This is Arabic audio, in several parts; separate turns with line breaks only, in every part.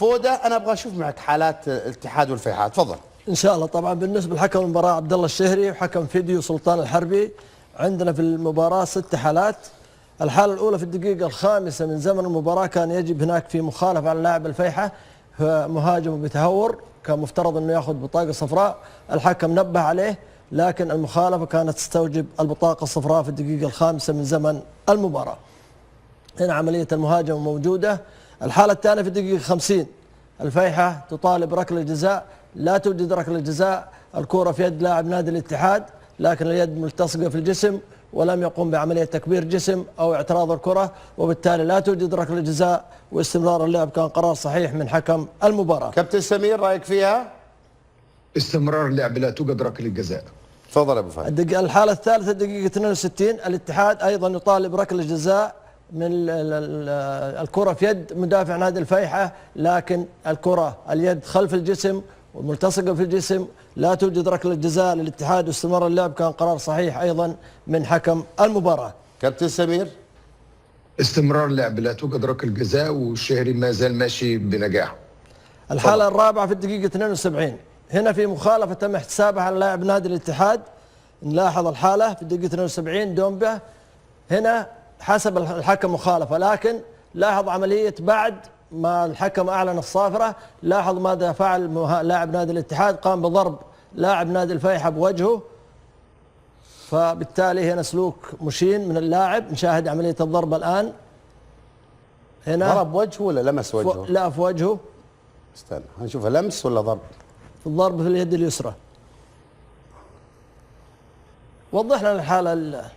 فوده انا ابغى اشوف معك حالات الاتحاد والفيحاء، تفضل.
ان شاء الله. طبعا بالنسبه لحكم المباراه عبد الله الشهري وحكم فيديو سلطان الحربي، عندنا في المباراه 6 حالات. الحاله الاولى في الدقيقه الخامسه من زمن المباراه كان يجب هناك في مخالفه على لاعب الفيحاء، مهاجم بتهور، كان مفترض انه ياخذ بطاقه صفراء، الحكم نبه عليه لكن المخالفه كانت تستوجب البطاقه الصفراء في الدقيقه الخامسه من زمن المباراه. هنا عمليه المهاجمه موجوده. الحاله الثانيه في الدقيقه 50 الفيحاء تطالب ركله جزاء، لا توجد ركله جزاء، الكره في يد لاعب نادي الاتحاد لكن اليد ملتصقه في الجسم ولم يقوم بعمليه تكبير جسم او اعتراض الكره، وبالتالي لا توجد ركله جزاء واستمرار اللعب كان قرار صحيح من حكم المباراه.
كابتن سمير رايك فيها؟
استمرار اللعب لا توجد ركله جزاء.
تفضل ابو فهد.
الحاله الثالثه دقيقه 62 الاتحاد ايضا يطالب ركله جزاء من الكره في يد مدافع نادي الفيحاء، لكن الكره اليد خلف الجسم وملتصقه في الجسم، لا توجد ركله جزاء للاتحاد واستمر اللعب كان قرار صحيح ايضا من حكم المباراه.
كابتن سمير؟
استمرار اللعب لا توجد ركله جزاء والشهري ما زال ماشي بنجاح.
الحاله الرابعه في الدقيقه 72 هنا في مخالفه تم احتسابها على لاعب نادي الاتحاد. نلاحظ الحاله في الدقيقه 72 دومبا هنا حسب الحكم مخالفه، لكن لاحظ عمليه بعد ما الحكم اعلن الصافره، لاحظ ماذا فعل لاعب نادي الاتحاد، قام بضرب لاعب نادي الفيحاء بوجهه، فبالتالي هنا سلوك مشين من اللاعب. نشاهد عمليه الضرب الان. هنا
ضرب وجهه ولا لمس وجهه؟
لا في وجهه.
استنى هنشوفها لمس ولا ضرب؟
في الضرب في اليد اليسرى. وضح لنا الحاله.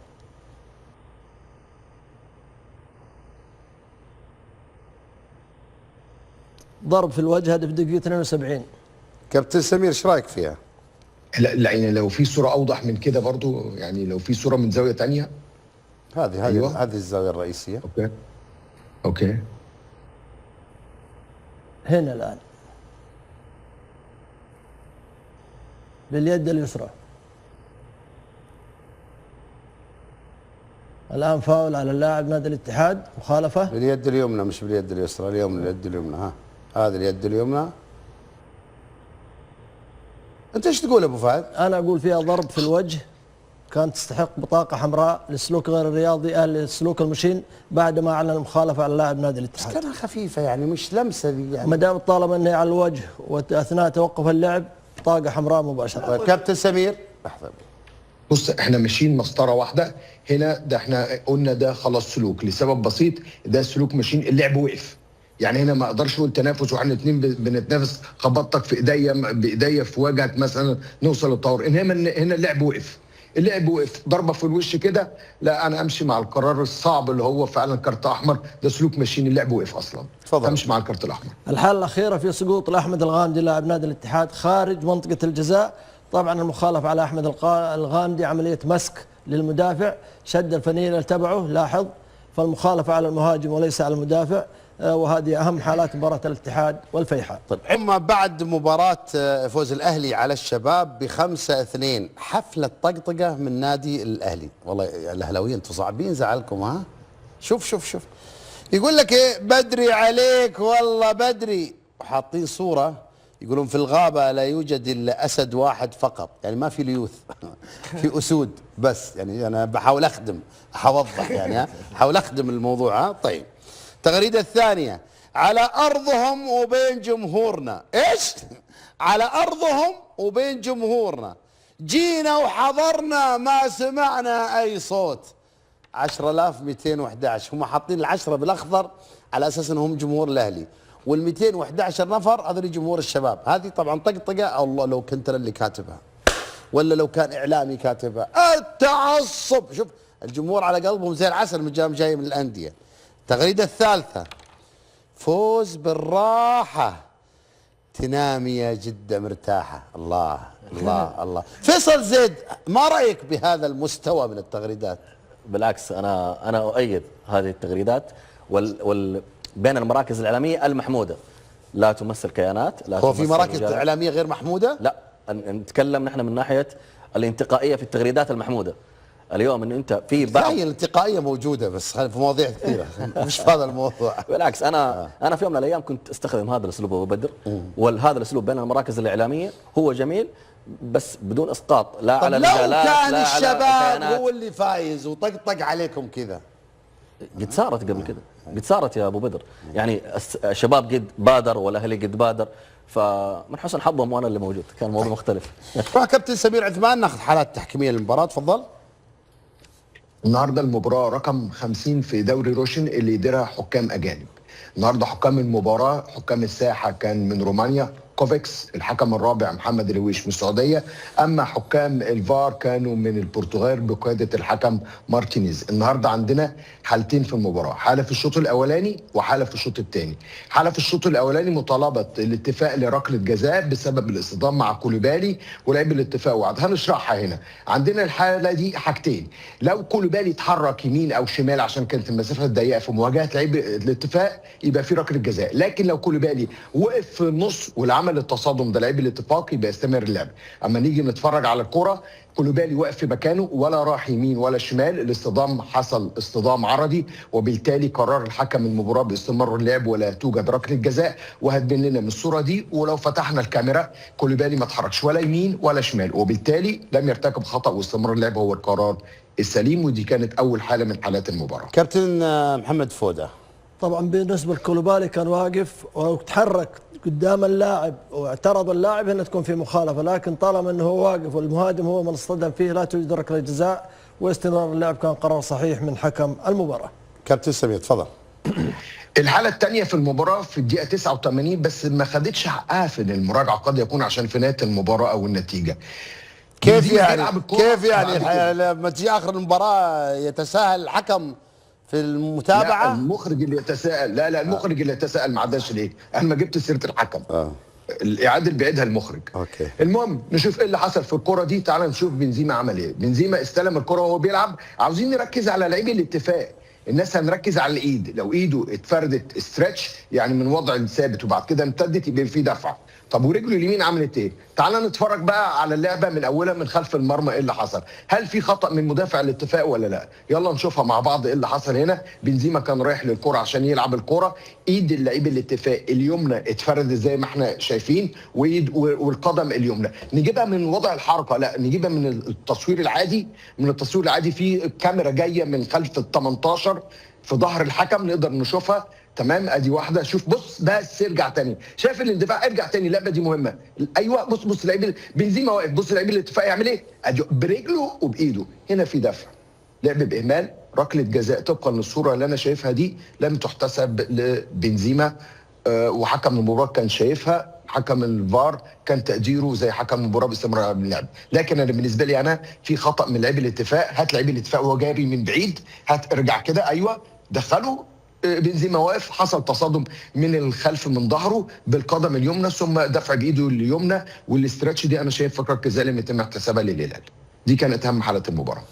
ضرب في الوجه هذا في دقيقة 72.
كابتن سمير ايش رايك فيها؟
لا يعني لو في صورة أوضح من كده برضو، يعني لو في صورة من زاوية تانية.
هذه
أيوة.
هذه الزاوية الرئيسية.
اوكي.
هنا الآن باليد اليسرى. الآن فاول على اللاعب نادي الاتحاد، مخالفة
باليد اليمنى مش باليد اليسرى، اليد اليمنى. هذه اليد اليمنى. انت ايش تقول ابو فهد؟
انا اقول فيها ضرب في الوجه، كانت تستحق بطاقة حمراء للسلوك غير الرياضي، للسلوك المشين بعد ما اعلن المخالفة على اللاعب نادي الاتحاد.
بس كانها خفيفة يعني مش لمسة دي يعني.
ما دام طالما انها على الوجه واثناء توقف اللعب بطاقة حمراء مباشرة.
طيب كابتن سمير لحظة.
بص احنا ماشيين مسطره واحده هنا، ده احنا قلنا ده خلاص سلوك لسبب بسيط، ده سلوك ماشيين، اللعب وقف. يعني هنا ما اقدرش اقول تنافس واحنا الاثنين بنتنافس، خبطتك في ايديا بايديا في وجهك مثلا نوصل للطور، انما هنا اللعب وقف. اللعب وقف، ضربه في الوش كده، لا انا امشي مع القرار الصعب اللي هو فعلا كارت احمر، ده سلوك ماشيين، اللعب وقف اصلا.
تفضل.
امشي مع الكارت الاحمر.
الحالة الأخيرة في سقوط لأحمد الغامدي لاعب نادي الاتحاد خارج منطقة الجزاء. طبعا المخالفة على أحمد الغامدي عملية مسك للمدافع، شد الفنيلة تبعه، لاحظ، فالمخالفة على المهاجم وليس على المدافع، وهذه أهم حالات مباراة الاتحاد والفيحاء.
طيب أما بعد مباراة فوز الأهلي على الشباب ب5-2 حفلة طقطقة من نادي الأهلي. والله الأهلاويين انتم صعبين زعلكم ها؟ شوف يقول لك ايه، بدري عليك والله بدري، وحاطين صورة يقولون في الغابة لا يوجد إلا أسد واحد فقط، يعني ما في ليوث في أسود بس، يعني أنا بحاول أخدم أوضح يعني ها، أحاول أخدم الموضوع ها. طيب التغريدة الثانية، على أرضهم وبين جمهورنا، إيش؟ على أرضهم وبين جمهورنا جينا وحضرنا ما سمعنا أي صوت. 10211 هم حاطين العشرة بالأخضر على أساس أنهم جمهور الأهلي، وال211 نفر هذول جمهور الشباب. هذه طبعا طقطقة، الله لو كنت أنا اللي كاتبها ولا لو كان إعلامي كاتبها. التعصب، شوف الجمهور على قلبهم زي العسل من جاي من الأندية. التغريدة الثالثة، فوز بالراحة تنامي يا جدة مرتاحة. الله الله الله. فيصل زيد، ما رأيك بهذا المستوى من التغريدات؟
بالعكس أنا أؤيد هذه التغريدات بين المراكز الإعلامية المحمودة، لا تمثل كيانات، لا
هو في مراكز
رجالات.
إعلامية غير محمودة؟
لا، نتكلم نحن من ناحية الانتقائية في التغريدات المحمودة. اليوم انه انت في بعض
هي الانتقائيه موجوده بس في مواضيع كثيره مش في هذا الموضوع.
بالعكس انا في يوم من الايام كنت استخدم هذا الاسلوب ابو بدر، وهذا الاسلوب بين المراكز الاعلاميه هو جميل بس بدون اسقاط لا
طب
على
لو
الرجالات
كان
لا
الشباب
على الكيانات.
هو اللي فايز وطقطق عليكم كذا،
قد صارت قبل كده، قد صارت يا ابو بدر، يعني الشباب قد بادر والاهلي قد بادر، فمن حسن حظهم وانا اللي موجود، كان الموضوع مختلف.
روح كابتن سمير عثمان ناخذ حالات تحكيميه للمباراه، تفضل.
النهارده المباراه رقم 50 في دوري روشن اللي يديرها حكام اجانب. النهارده حكام المباراه حكام الساحه كان من رومانيا كوفيكس، الحكم الرابع محمد الهويش من السعوديه، اما حكام الفار كانوا من البرتغال بقياده الحكم مارتينيز. النهارده عندنا حالتين في المباراه، حاله في الشوط الاولاني وحاله في الشوط الثاني. حاله في الشوط الاولاني مطالبه الاتفاق لركله جزاء بسبب الاصطدام مع كوليبالي ولاعب الاتفاق وعد. هنشرحها هنا. عندنا الحاله دي حاجتين، لو كوليبالي اتحرك يمين او شمال عشان كانت المسافه ضيقه في مواجهه لعيب الاتفاق يبقى في ركله جزاء، لكن لو كوليبالي وقف في النص والعمل التصادم ده لعيب الاتفاق يبقى يستمر اللعب. اما نيجي نتفرج على الكره كولوبالي واقف في مكانه ولا راح يمين ولا شمال، الاصطدام حصل اصطدام عرضي وبالتالي قرر الحكم المباراه باستمرار اللعب ولا توجد ركله جزاء. وهتبين لنا من الصوره دي ولو فتحنا الكاميرا كولوبالي ما اتحركش ولا يمين ولا شمال وبالتالي لم يرتكب خطا واستمرار اللعب هو القرار السليم. ودي كانت اول حاله من حالات المباراه.
كابتن محمد فوده.
طبعا بالنسبه لكولوبالي كان واقف وتحرك قدام اللاعب واعترض اللاعب هنا تكون في مخالفه، لكن طالما انه هو واقف والمهاجم هو من اصطدم فيه لا توجد ركله جزاء واستمرار اللعب كان قرار صحيح من حكم المباراه.
كابتن سمير تفضل.
الحاله الثانيه في المباراه في الدقيقه 89 بس ما خدتش حقها في المراجعه، قد يكون عشان في نهايه المباراه او النتيجه.
كيف يعني لما تجي اخر المباراه يتساهل الحكم في المتابعه؟
لا المخرج اللي يتساءل، لا المخرج اللي يتساءل ما عداش ليه؟ انا ما جبت سيره الحكم. الاعاده اللي بيعيدها المخرج.
اوكي.
المهم نشوف ايه اللي حصل في الكره دي. تعال نشوف بنزيما عمل ايه. بنزيما استلم الكره وهو بيلعب، عاوزين نركز على لعيب الاتفاق. الناس هنركز على الايد، لو ايده اتفردت ستريتش يعني من وضع ثابت وبعد كده امتدت يبقى في دفع. طب ورجله اليمين عملت ايه؟ تعال نتفرج بقى على اللعبه من اولها من خلف المرمى ايه اللي حصل؟ هل في خطا من مدافع الاتفاق ولا لا؟ يلا نشوفها مع بعض ايه اللي حصل هنا. بنزيما كان رايح للكره عشان يلعب الكره، ايد اللعيب الاتفاق اليمنى اتفردت زي ما احنا شايفين وايد والقدم اليمنى. نجيبها من وضع الحركه؟ لا نجيبها من التصوير العادي. من التصوير العادي في كاميرا جايه من خلف ال 18 في ظهر الحكم نقدر نشوفها. تمام ادي واحده. شوف بص بس ارجع تاني، شايف الاندفاع؟ ارجع تاني، اللعبه دي مهمه. ايوه بص لعيب بنزيما واقف، بص لعيب الاتفاق يعمل ايه؟ ادي برجله وبايده، هنا في دفع، لعب باهمال، ركله جزاء طبقا للصوره اللي انا شايفها دي لم تحتسب لبنزيما. وحكم المباراه كان شايفها، حكم الفار كان تقديره زي حكم المباراه باستمرار اللعب. لكن انا بالنسبه لي انا في خطا من لعيب الاتفاق. هات لعيب الاتفاق وهو جاي من بعيد، هات ارجع كده، ايوه دخله. بنزيما واقف، حصل تصادم من الخلف من ظهره بالقدم اليمنى ثم دفع بايده اليمنى، والاسترتش دي انا شايف فقره كذلك يتم احتسابها للهلال. دي كانت اهم حالات المباراه.